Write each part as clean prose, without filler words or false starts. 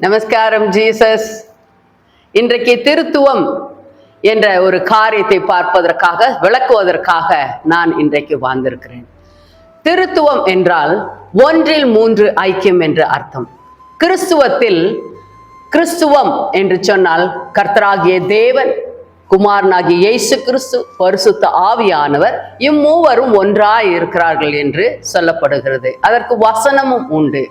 நமஸ்காரம் ஜீசஸ். இன்றைக்கு திருத்துவம் என்ற ஒரு காரியத்தை பார்ப்பதற்காக விளக்குவதற்காக நான் இன்றைக்கு வந்திருக்கிறேன். திருத்துவம் என்றால் ஒன்றில் மூன்று ஐக்கியம் என்று அர்த்தம். கிறிஸ்துவத்தில் கிறிஸ்துவம் என்று சொன்னால் கர்த்தராகிய தேவன், குமாரனாகிய இயேசு கிறிஸ்து, பரிசுத்த ஆவியானவர் இம்மூவரும் ஒன்றாய் இருக்கிறார்கள் என்று சொல்லப்படுகிறது. அதற்கு வசனமும் உண்டு.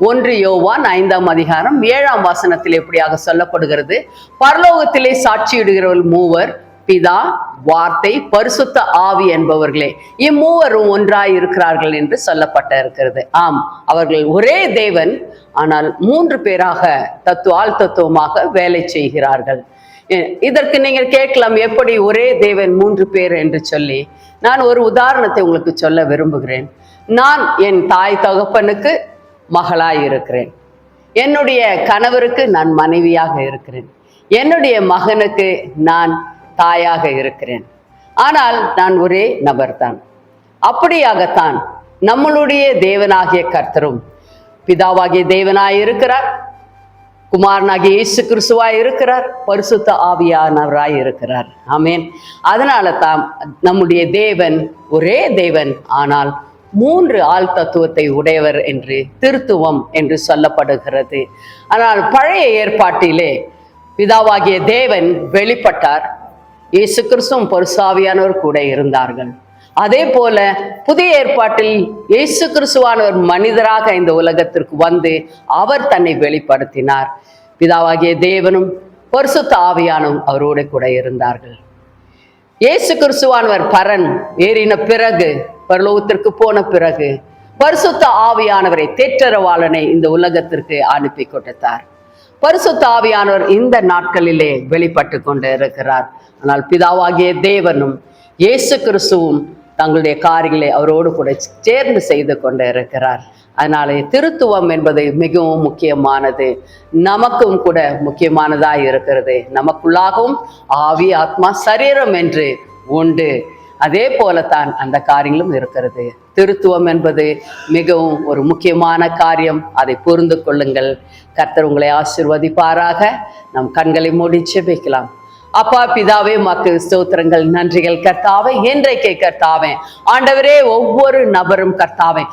1 யோவான் 5ஆம் அதிகாரம் 7ஆம் வசனத்தில் எப்படியாக சொல்லப்படுகிறது, பரலோகத்திலே சாட்சியிடுகிறவர்கள் மூவர், பிதா, வார்த்தை, பரிசுத்த ஆவி என்பவர்களே, இம்மூவரும் ஒன்றாய் இருக்கிறார்கள் என்று சொல்லப்பட்ட இருக்கிறது. ஆம், அவர்கள் ஒரே தேவன், ஆனால் 3 பேராக தத்துவமாக வேலை செய்கிறார்கள். இதற்கு நீங்கள் கேட்கலாம், எப்படி ஒரே தேவன் 3 பேர் என்று சொல்லி. நான் ஒரு உதாரணத்தை உங்களுக்கு சொல்ல விரும்புகிறேன். நான் என் தாய் தகப்பனுக்கு மகளாய் இருக்கிறேன். என்னுடைய கணவருக்கு நான் மனைவியாக இருக்கிறேன். என்னுடைய மகனுக்கு நான் தாயாக இருக்கிறேன். ஆனால் நான் ஒரே நபர்தான். அப்படியாகத்தான் நம்மளுடைய தேவனாகிய கர்த்தரும் பிதாவாகிய தேவனாய் இருக்கிறார், குமாரனாகிய இயேசு கிறிஸ்துவாய் இருக்கிறார், பரிசுத்த ஆவியானவராய் இருக்கிறார். ஆமென். அதனால தான் நம்முடைய தேவன் ஒரே தேவன், ஆனால் 3 ஆள் தத்துவத்தை உடையவர் என்று திருத்துவம் என்று சொல்லப்படுகிறது. ஆனால் பழைய ஏற்பாட்டிலே பிதாவாகிய தேவன் வெளிப்பட்டார், இயேசு கிறிஸ்துவும் பரிசுத்தாவியானவர் கூட இருந்தார்கள். அதே போல புதிய ஏற்பாட்டில் இயேசு கிறிஸ்துவானவர் மனிதராக இந்த உலகத்திற்கு வந்து அவர் தன்னை வெளிப்படுத்தினார். பிதாவாகிய தேவனும் பரிசுத்த ஆவியானவரும் அவரோடு கூட இருந்தார்கள். இயேசு கிறிஸ்துவானவர் பரன் ஏறின பிறகு, பரலோகத்திற்கு போன பிறகு, பரிசுத்த ஆவியானவரை, தேற்றரவாளனை இந்த உலகத்திற்கு அனுப்பி கொடுத்தார். பரிசுத்த ஆவியானவர் இந்த நாட்களிலே வெளிப்பட்டு கொண்டு இருக்கிறார். ஆனால் பிதாவாகிய தேவனும் இயேசு கிறிஸ்துவும் தங்களுடைய காரியங்களை அவரோடு கூட சேர்ந்து செய்து கொண்டு இருக்கிறார். அதனாலே திருத்துவம் என்பது மிகவும் முக்கியமானது, நமக்கும் கூட முக்கியமானதாய் இருக்கிறது. நமக்குள்ளாகவும் ஆவி, ஆத்மா, சரீரம் என்று உண்டு. அதே போலத்தான் அந்த காரியங்களும் இருக்கிறது. திருத்துவம் என்பது மிகவும் ஒரு முக்கியமான காரியம். அதை புரிந்து கொள்ளுங்கள். கர்த்தர் உங்களை ஆசீர்வதிப்பாராக. நம் கண்களை மூடி ஜெபிக்கலாம். அப்பா பிதாவே, உமக்கு ஸ்தோத்திரங்கள், நன்றிகள் கர்த்தாவே. இன்றைக்கு கர்த்தாவே ஆண்டவரே, ஒவ்வொரு நபரும் கர்த்தாவே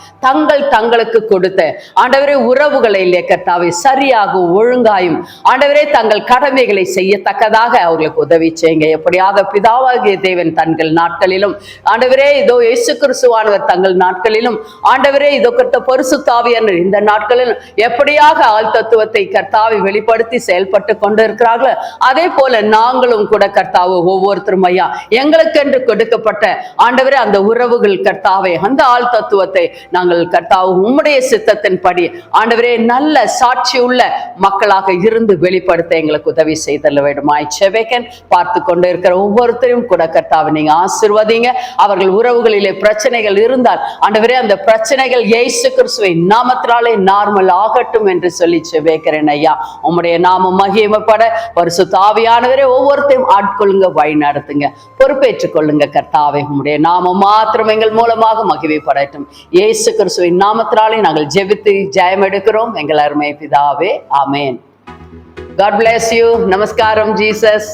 தங்களுக்கு கொடுத்த ஆண்டவரே உறவுகளை இல்லையே கர்த்தாவே சரியாகவும் ஒழுங்காயும் ஆண்டவரே தங்கள் கடமைகளை செய்யத்தக்கதாக அவர்களுக்கு உதவி செய்யுங்க. எப்படியாக பிதாவாகிய தேவன் தங்கள் நாட்களிலும் ஆண்டவரே இதோ இயேசு கிறிஸ்துவானவர் தங்கள் நாட்களிலும் ஆண்டவரே இதோ கர்த்த பரிசுத்த ஆவியானவர் இந்த நாட்களிலும் எப்படியாக ஆள் தத்துவத்தை கர்த்தாவை வெளிப்படுத்தி செயல்பட்டு கொண்டு இருக்கிறார்களோ, அதே போல நாங்கள் கூட கர்த்தாவே ஒவ்வொருத்தரும் ஐயா எங்களுக்கென்று கொடுக்கப்பட்ட ஆண்டவரே அந்த உறவுகள் கர்த்தாவே அந்த ஆள் தத்துவத்தை நாங்கள் கர்த்தாவே உம்முடைய சித்தத்தின் படி ஆண்டவரே நல்ல சாட்சி உள்ள மக்களாக இருந்து வெளிப்படுத்த எங்களுக்கு உதவி செய்தல்ல வேண்டுமாய் செபிக்கிறேன். பார்த்து கொண்டு இருக்கிற ஒவ்வொருத்தரையும் கூட கர்த்தாவை நீங்க ஆசீர்வதிங்க. அவர்கள் உறவுகளிலே பிரச்சனைகள் இருந்தால் ஆண்டவரே அந்த பிரச்சனைகள் இயேசு கிறிஸ்துவின் நாமத்தினாலே நார்மல் ஆகட்டும் என்று சொல்லி செபிக்கிறேன் ஐயா. உம்முடைய நாமம் மகிமைப்பட பரிசுத்த ஆவியானவரே ஒவ்வொருத்தையும் ஆட்கொள்ளுங்க, வழி நடத்துங்க, பொறுப்பேற்றுக் கொள்ளுங்க கர்த்தாவே. உம்முடைய நாமம் மாத்திரம் எங்கள் மூலமாக மகிமைப்படட்டும். இயேசு கிறிஸ்துவின் நாமத்தினாலே நாங்கள் ஜெபித்து ஜெயம் எடுக்கிறோம் எங்கள் அருமை பிதாவே. ஆமென். God bless you. நமஸ்காரம் ஜீசஸ்.